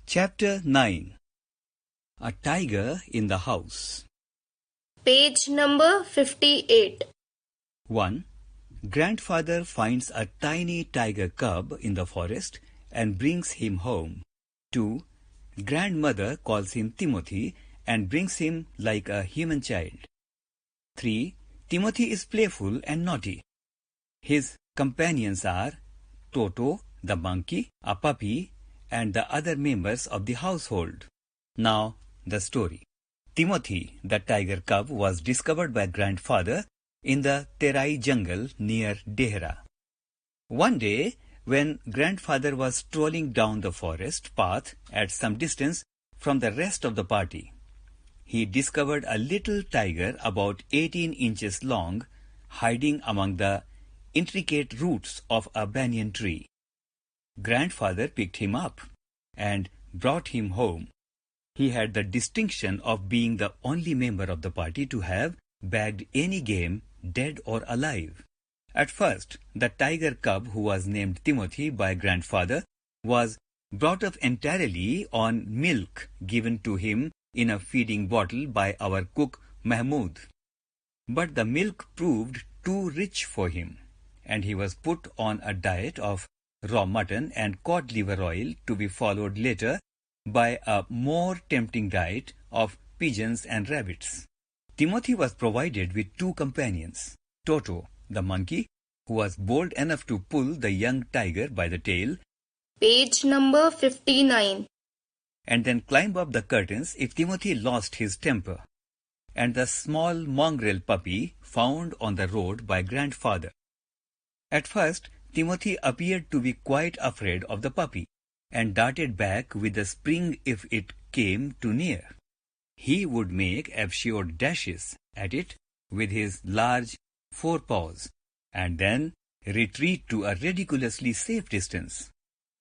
Chapter 9. A Tiger in the House. Page number 58. 1. Grandfather finds a tiny tiger cub in the forest and brings him home. 2. Grandmother calls him Timothy and brings him like a human child. 3. Timothy is playful and naughty. His companions are Toto, the monkey, a puppy, and the other members of the household. Now, the story. Timothy, the tiger cub, was discovered by grandfather in the Terai jungle near Dehra. One day, when grandfather was strolling down the forest path at some distance from the rest of the party, he discovered a little tiger about 18 inches long hiding among the intricate roots of a banyan tree. Grandfather picked him up and brought him home. He had the distinction of being the only member of the party to have bagged any game, dead or alive. At first, the tiger cub, who was named Timothy by grandfather, was brought up entirely on milk given to him in a feeding bottle by our cook Mahmoud. But the milk proved too rich for him, and he was put on a diet of raw mutton and cod liver oil, to be followed later by a more tempting diet of pigeons and rabbits. Timothy was provided with two companions, Toto, the monkey, who was bold enough to pull the young tiger by the tail, Page number 59. and then climb up the curtains if Timothy lost his temper, and the small mongrel puppy found on the road by grandfather. At first, Timothy appeared to be quite afraid of the puppy, and darted back with a spring if it came too near. He would make absurd dashes at it with his large forepaws, and then retreat to a ridiculously safe distance.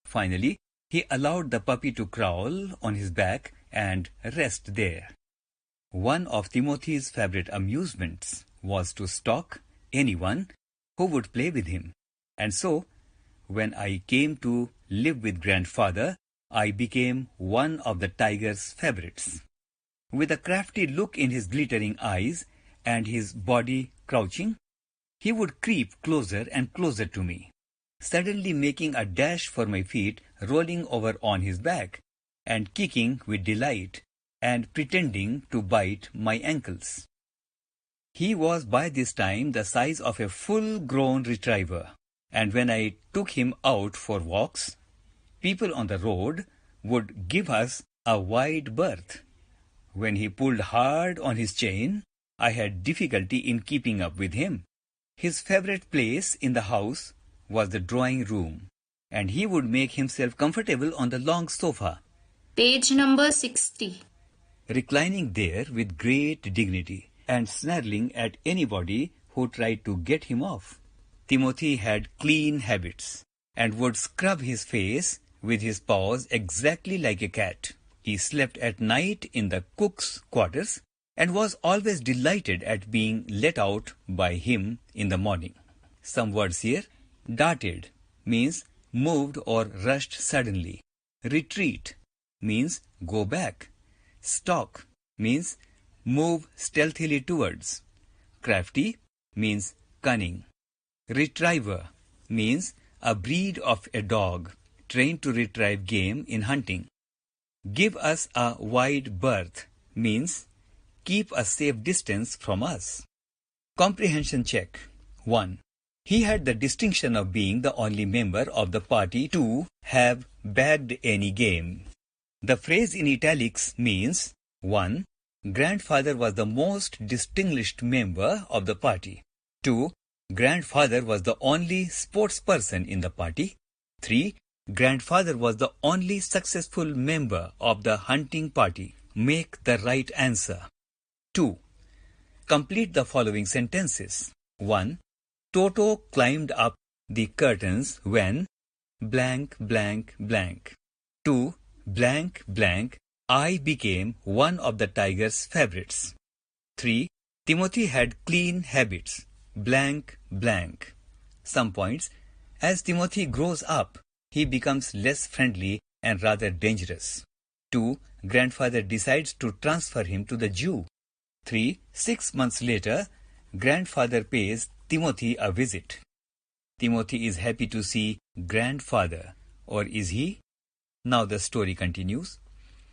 Finally, he allowed the puppy to crawl on his back and rest there. One of Timothy's favorite amusements was to stalk anyone who would play with him. And so, when I came to live with grandfather, I became one of the tiger's favorites. With a crafty look in his glittering eyes and his body crouching, he would creep closer and closer to me, suddenly making a dash for my feet, rolling over on his back, and kicking with delight, and pretending to bite my ankles. He was by this time the size of a full-grown retriever, and when I took him out for walks, people on the road would give us a wide berth. When he pulled hard on his chain, I had difficulty in keeping up with him. His favorite place in the house was the drawing room, and he would make himself comfortable on the long sofa, Page number 60. reclining there with great dignity and snarling at anybody who tried to get him off. Timothy had clean habits and would scrub his face with his paws exactly like a cat. He slept at night in the cook's quarters and was always delighted at being let out by him in the morning. Some words here. Darted means moved or rushed suddenly. Retreat means go back. Stalk means move stealthily towards. Crafty means cunning. Retriever means a breed of a dog trained to retrieve game in hunting. Give us a wide berth means keep a safe distance from us. Comprehension check. 1. He had the distinction of being the only member of the party to have bagged any game. The phrase in italics means 1. Grandfather was the most distinguished member of the party. 2. Grandfather was the only sports person in the party. 3. Grandfather was the only successful member of the hunting party. Make the right answer. 2. Complete the following sentences. 1. Toto climbed up the curtains when blank blank blank. 2. Blank blank. I became one of the tiger's favorites. 3. Timothy had clean habits. Blank blank. Some points. As Timothy grows up, he becomes less friendly and rather dangerous. 2. Grandfather decides to transfer him to the zoo. 3. 6 months later, grandfather pays Timothy a visit. Timothy is happy to see grandfather, or is he? Now the story continues.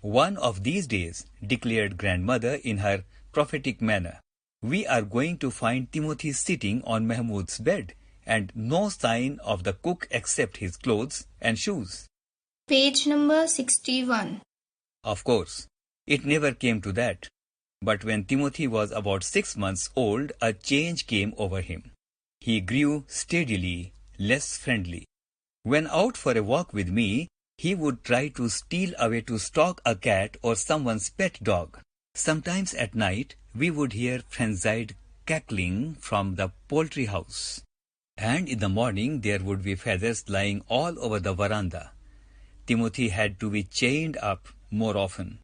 One of these days, declared grandmother in her prophetic manner, we are going to find Timothy sitting on Mahmud's bed and no sign of the cook except his clothes and shoes. Page number 61. Of course, it never came to that. But when Timothy was about 6 months old, a change came over him. He grew steadily less friendly. When out for a walk with me, he would try to steal away to stalk a cat or someone's pet dog. Sometimes at night, we would hear frenzied cackling from the poultry house. And in the morning, there would be feathers lying all over the veranda. Timothy had to be chained up more often.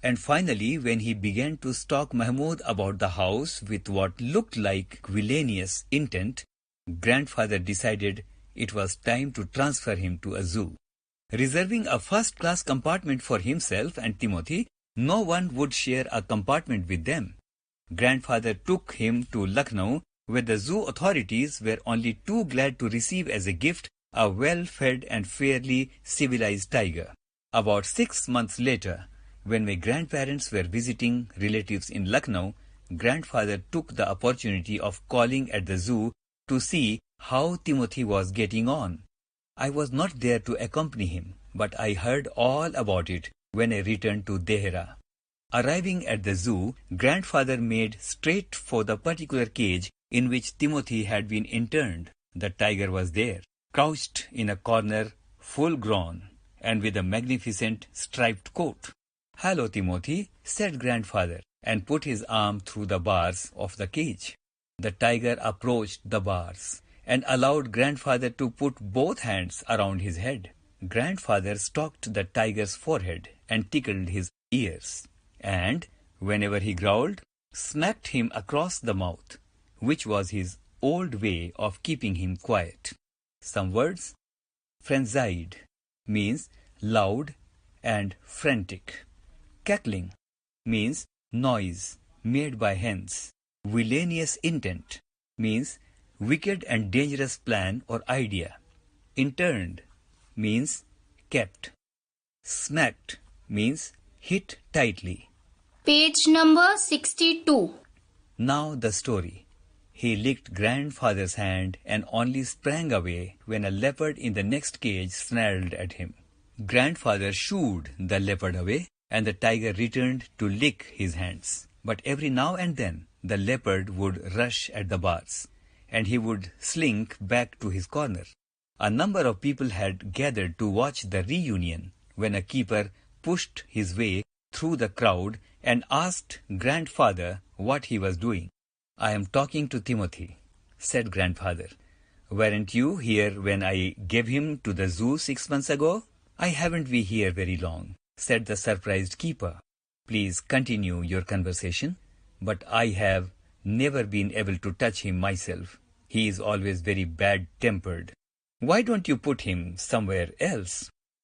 And finally, when he began to stalk Mahmud about the house with what looked like villainous intent, grandfather decided it was time to transfer him to a zoo. Reserving a first-class compartment for himself and Timothy, no one would share a compartment with them. Grandfather took him to Lucknow, where the zoo authorities were only too glad to receive as a gift a well-fed and fairly civilized tiger. About 6 months later, when my grandparents were visiting relatives in Lucknow, grandfather took the opportunity of calling at the zoo to see how Timothy was getting on. I was not there to accompany him, but I heard all about it when I returned to Dehra. Arriving at the zoo, grandfather made straight for the particular cage in which Timothy had been interned. The tiger was there, crouched in a corner, full grown, and with a magnificent striped coat. "Hello, Timothy," said grandfather, and put his arm through the bars of the cage. The tiger approached the bars and allowed grandfather to put both hands around his head. Grandfather stroked the tiger's forehead and tickled his ears, and, whenever he growled, smacked him across the mouth, which was his old way of keeping him quiet. Some words. Frenzied means loud and frantic. Cackling means noise made by hens. Villainous intent means wicked and dangerous plan or idea. Interned means kept. Smacked means hit tightly. Page number 62. Now the story. He licked grandfather's hand and only sprang away when a leopard in the next cage snarled at him. Grandfather shooed the leopard away, and the tiger returned to lick his hands. But every now and then, the leopard would rush at the bars, and he would slink back to his corner. A number of people had gathered to watch the reunion when a keeper pushed his way through the crowd and asked grandfather what he was doing. "I am talking to Timothy," said grandfather. "Weren't you here when I gave him to the zoo 6 months ago?" "I haven't been here very long," said the surprised keeper. "Please continue your conversation, but I have never been able to touch him myself. He is always very bad-tempered." "Why don't you put him somewhere else?"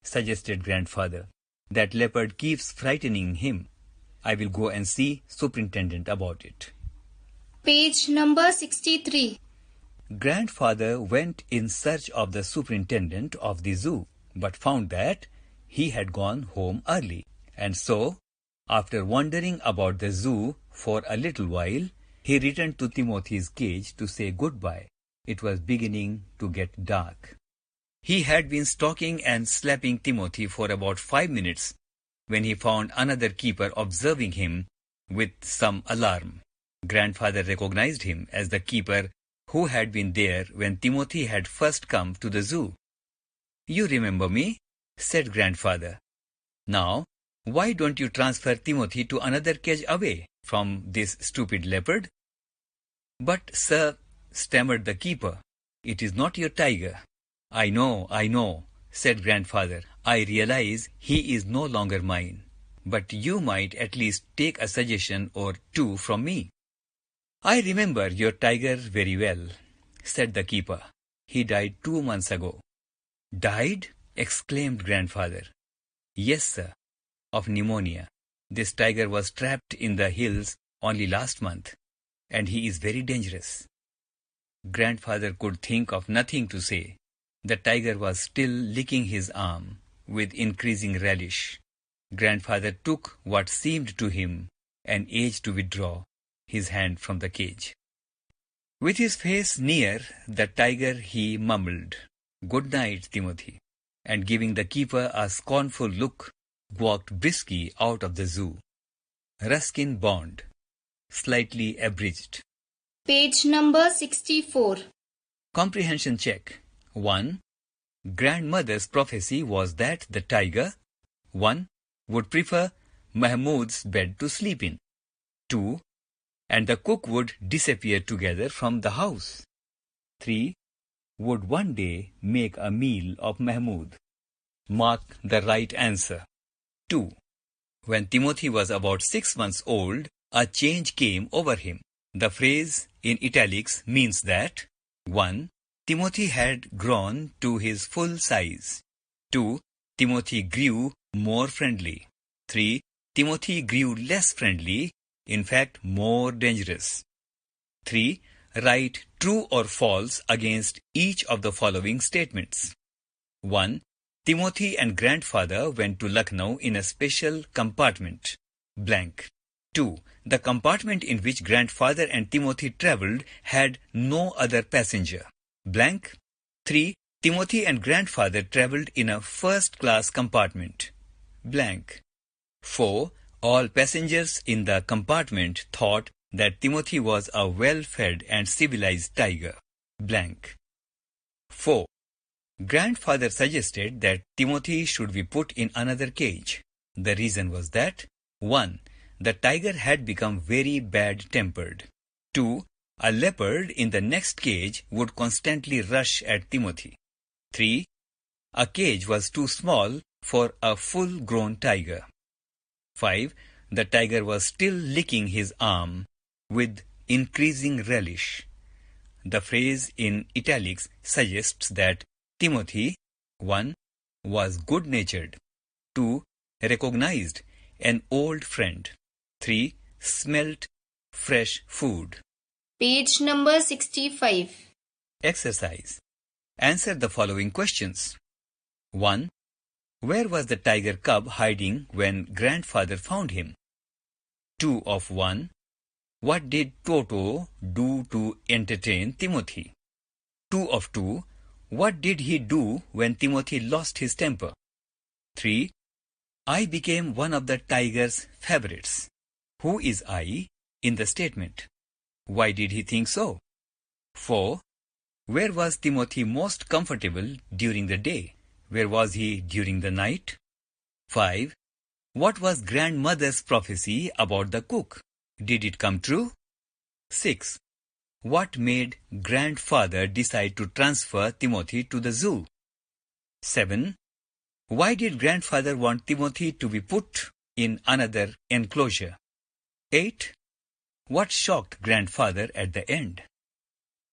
suggested grandfather. "That leopard keeps frightening him. I will go and see superintendent about it." Page number 63. Grandfather went in search of the superintendent of the zoo, but found that he had gone home early. And so, after wandering about the zoo for a little while, he returned to Timothy's cage to say goodbye. It was beginning to get dark. He had been stalking and slapping Timothy for about 5 minutes when he found another keeper observing him with some alarm. Grandfather recognized him as the keeper who had been there when Timothy had first come to the zoo. "You remember me?" said grandfather. "Now, why don't you transfer Timothy to another cage away from this stupid leopard?" "But, sir," stammered the keeper, "it is not your tiger." I know, said grandfather. "I realize he is no longer mine, but you might at least take a suggestion or two from me." "I remember your tiger very well," said the keeper. "He died 2 months ago." "Died?" exclaimed grandfather. "Yes, sir. of pneumonia. This tiger was trapped in the hills only last month, and he is very dangerous. Grandfather could think of nothing to say. The tiger was still licking his arm with increasing relish. Grandfather took what seemed to him an age to withdraw his hand from the cage. With his face near the tiger, he mumbled, "Good night, Timothy," and giving the keeper a scornful look, walked briskly out of the zoo. Ruskin Bond, slightly abridged. Page number 64. Comprehension check. 1. Grandmother's prophecy was that the tiger 1. would prefer Mahmud's bed to sleep in. 2. And the cook would disappear together from the house. 3. Would one day make a meal of Mahmud. Mark the right answer. 2. When Timothy was about 6 months old, a change came over him. The phrase in italics means that 1. Timothy had grown to his full size. 2. Timothy grew more friendly. 3. Timothy grew less friendly, in fact more dangerous. 3. Write true or false against each of the following statements. 1. Timothy and grandfather went to Lucknow in a special compartment. Blank. 2. The compartment in which grandfather and Timothy travelled had no other passenger. Blank. 3. Timothy and grandfather travelled in a first-class compartment. Blank. 4. All passengers in the compartment thought that Timothy was a well-fed and civilized tiger. Blank. 4. Grandfather suggested that Timothy should be put in another cage. The reason was that 1. The tiger had become very bad-tempered. 2. A leopard in the next cage would constantly rush at Timothy. 3. A cage was too small for a full-grown tiger. 5. The tiger was still licking his arm with increasing relish. The phrase in italics suggests that Timothy 1. was good-natured. 2. recognized an old friend. 3. smelt fresh food. Page number 65. Exercise. Answer the following questions. 1. Where was the tiger cub hiding when grandfather found him? 2 of 1. What did Toto do to entertain Timothy? 2 of 2. What did he do when Timothy lost his temper? 3. I became one of the tiger's favorites. Who is I in the statement? Why did he think so? 4. Where was Timothy most comfortable during the day? Where was he during the night? 5. What was grandmother's prophecy about the cook? Did it come true? 6. What made grandfather decide to transfer Timothy to the zoo? 7. Why did grandfather want Timothy to be put in another enclosure? 8. What shocked grandfather at the end?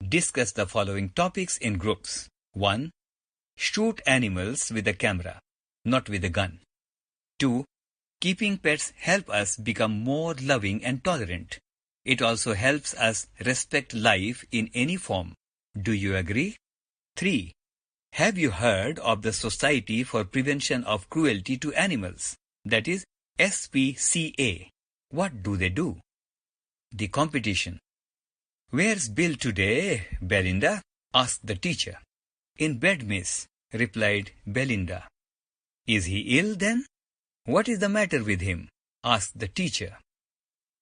Discuss the following topics in groups. 1. Shoot animals with a camera, not with a gun. 2. Keeping pets help us become more loving and tolerant. It also helps us respect life in any form. Do you agree? 3. Have you heard of the Society for Prevention of Cruelty to Animals? That is SPCA. What do they do? The competition. Where's Bill today, Belinda? Asked the teacher. In bed, miss, replied Belinda. Is he ill then? What is the matter with him? Asked the teacher.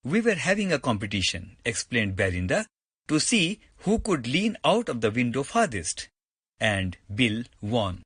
We were having a competition, explained Belinda, to see who could lean out of the window farthest. And Bill won.